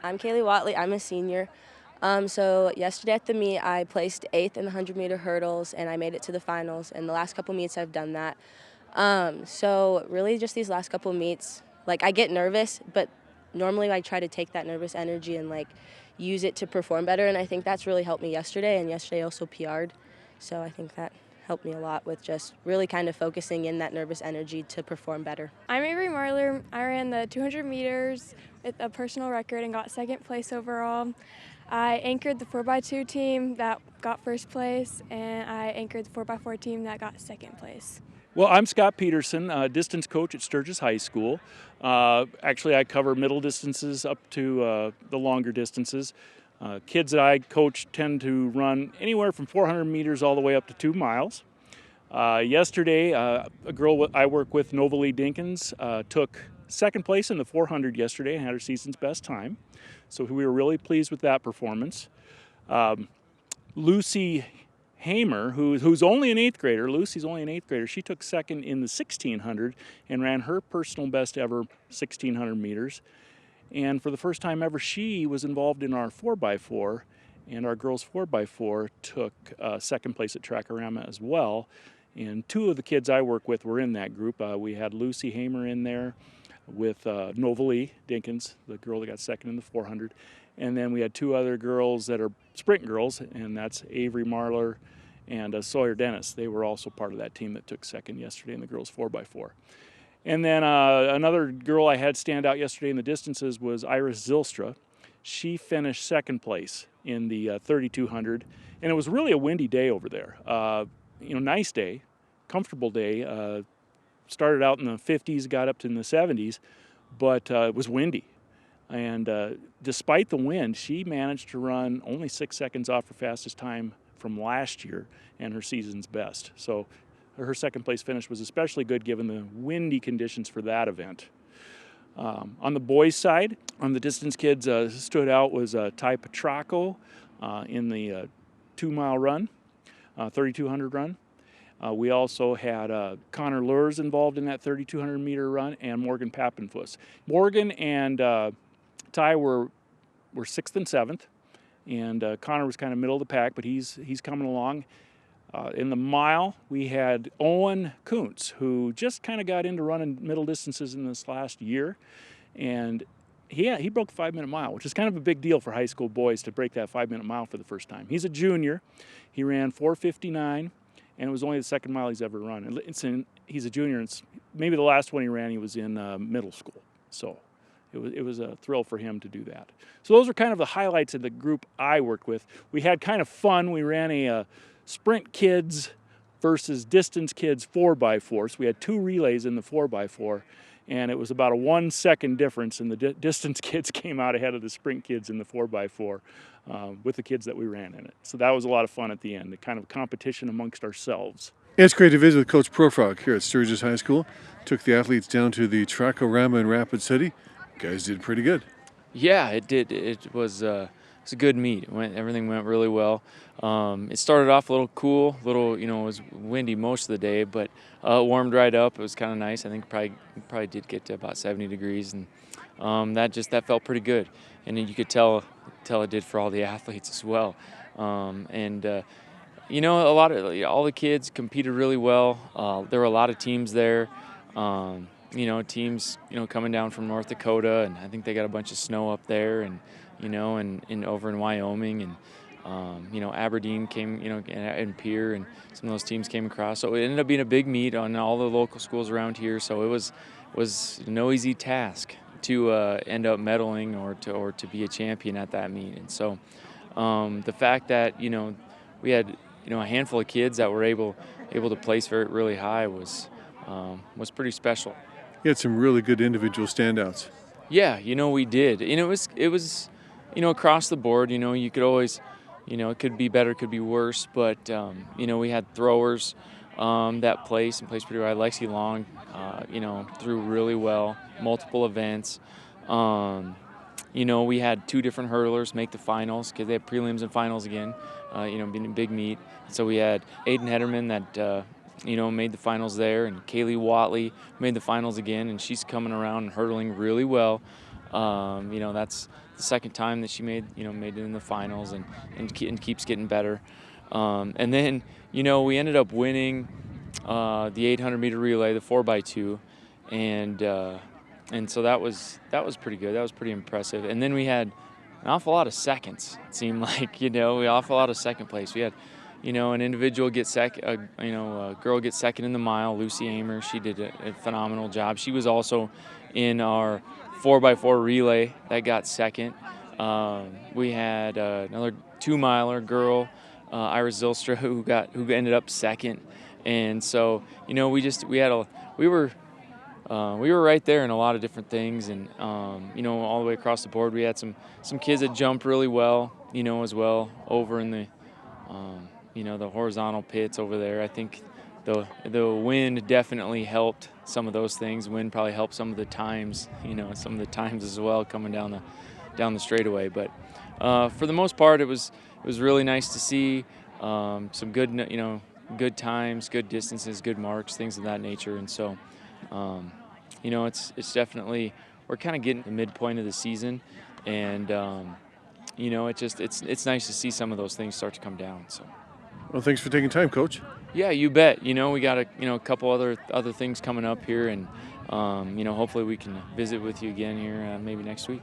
I'm Kaylee Watley. I'm a senior. So yesterday at the meet, I placed 8th in the 100-meter hurdles, and I made it to the finals. And the last couple meets, I've done that. So really just these last couple meets, like I get nervous, but normally I try to take that nervous energy and like use it to perform better. And I think that's really helped me yesterday. And yesterday also PR'd. So I think that helped me a lot with just really kind of focusing in that nervous energy to perform better. I'm Avery Marler. I ran the 200 meters with a personal record and got 2nd place overall. I anchored the 4x2 team that got 1st place, and I anchored the 4x4 team that got 2nd place. Well, I'm Scott Peterson, distance coach at Sturgis High School. Actually, I cover middle distances up to the longer distances. Kids that I coach tend to run anywhere from 400 meters all the way up to 2 miles. Yesterday, a girl I work with, Novalee Dinkins, took 2nd place in the 400 yesterday and had her season's best time. So we were really pleased with that performance. Lucy Hamer, who's only an 8th grader, Lucy's only an 8th grader, she took 2nd in the 1600 and ran her personal best ever 1600 meters. And for the first time ever, she was involved in our 4x4, and our girls 4x4 took 2nd place at Track O Rama as well. And 2 of the kids I work with were in that group. We had Lucy Hamer in there with Novalee Dinkins, the girl that got 2nd in the 400. And then we had 2 other girls that are sprint girls, and that's Avery Marler and Sawyer Dennis. They were also part of that team that took 2nd yesterday in the girls 4x4. And then another girl I had stand out yesterday in the distances was Iris Zylstra. She finished 2nd place in the 3200, and it was really a windy day over there. Nice day, comfortable day. Started out in the 50s, got up to in the 70s, but it was windy. And despite the wind, she managed to run only 6 seconds off her fastest time from last year and her season's best. So her 2nd place finish was especially good given the windy conditions for that event. On the boys' side, on the distance kids, stood out was Ty Petracco in the 2-mile run, 3200 run. We also had Connor Lures involved in that 3200 meter run, and Morgan Pappenfuss. Morgan and Ty were 6th and 7th, and Connor was kind of middle of the pack, but he's coming along. In the mile, we had Owen Koontz, who just kind of got into running middle distances in this last year, and he broke the 5-minute mile, which is kind of a big deal for high school boys to break that 5-minute mile for the first time. He's a junior. He ran 4:59, and it was only the 2nd mile he's ever run. He's a junior, and maybe the last one he ran, he was in middle school. So it was a thrill for him to do that. So those are kind of the highlights of the group I worked with. We had kind of fun. We ran a sprint kids versus distance kids 4x4. So we had 2 relays in the 4x4, and it was about a 1-second difference, and the distance kids came out ahead of the sprint kids in the 4x4 with the kids that we ran in it. So that was a lot of fun at the end, the kind of competition amongst ourselves. It's great to visit with Coach Profrog here at Sturgis High School. Took the athletes down to the Track O Rama in Rapid City. Guys did pretty good. Yeah, it did. It was a good meet. Everything went really well. It started off a little cool, it was windy most of the day, but it warmed right up. It was kind of nice. I think probably did get to about 70 degrees, and that felt pretty good. And you could tell it did for all the athletes as well. All the kids competed really well. There were a lot of teams there. Teams coming down from North Dakota, and I think they got a bunch of snow up there, and over in Wyoming, and Aberdeen came, and Pierre, and some of those teams came across. So it ended up being a big meet on all the local schools around here. So it was no easy task to end up medaling or to be a champion at that meet. And so the fact that we had a handful of kids that were able to place really high was pretty special. You had some really good individual standouts. Yeah, we did. It was across the board. You could always, it could be better, it could be worse, but we had throwers that placed pretty well. Lexi Long, threw really well, multiple events. We had 2 different hurdlers make the finals because they had prelims and finals again. Being a big meet. So we had Aiden Hederman that made the finals there, and Kaylee Watley made the finals again, and she's coming around and hurdling really well. That's the second time that she made it in the finals, and keeps getting better. And then, we ended up winning the 800-meter relay, the 4x2, and so that was pretty good. That was pretty impressive. And then we had an awful lot of seconds. It seemed like, we awful lot of second place. We had, an individual get second, a girl get second in the mile, Lucy Amer. She did a phenomenal job. She was also in our 4x4 relay that got second. We had another 2-miler girl, Iris Zylstra, who ended up second. And so, we were right there in a lot of different things, and all the way across the board. We had some kids that jumped really well, as well over in the the horizontal pits over there. I think the wind definitely helped some of those things. Wind probably helped some of the times, as well coming down the straightaway. But for the most part, it was really nice to see some good good times, good distances, good marks, things of that nature. And so, it's definitely, we're kind of getting the midpoint of the season, and it's nice to see some of those things start to come down. So. Well, thanks for taking time, Coach. Yeah, you bet. We got a couple other things coming up here, and hopefully we can visit with you again here maybe next week.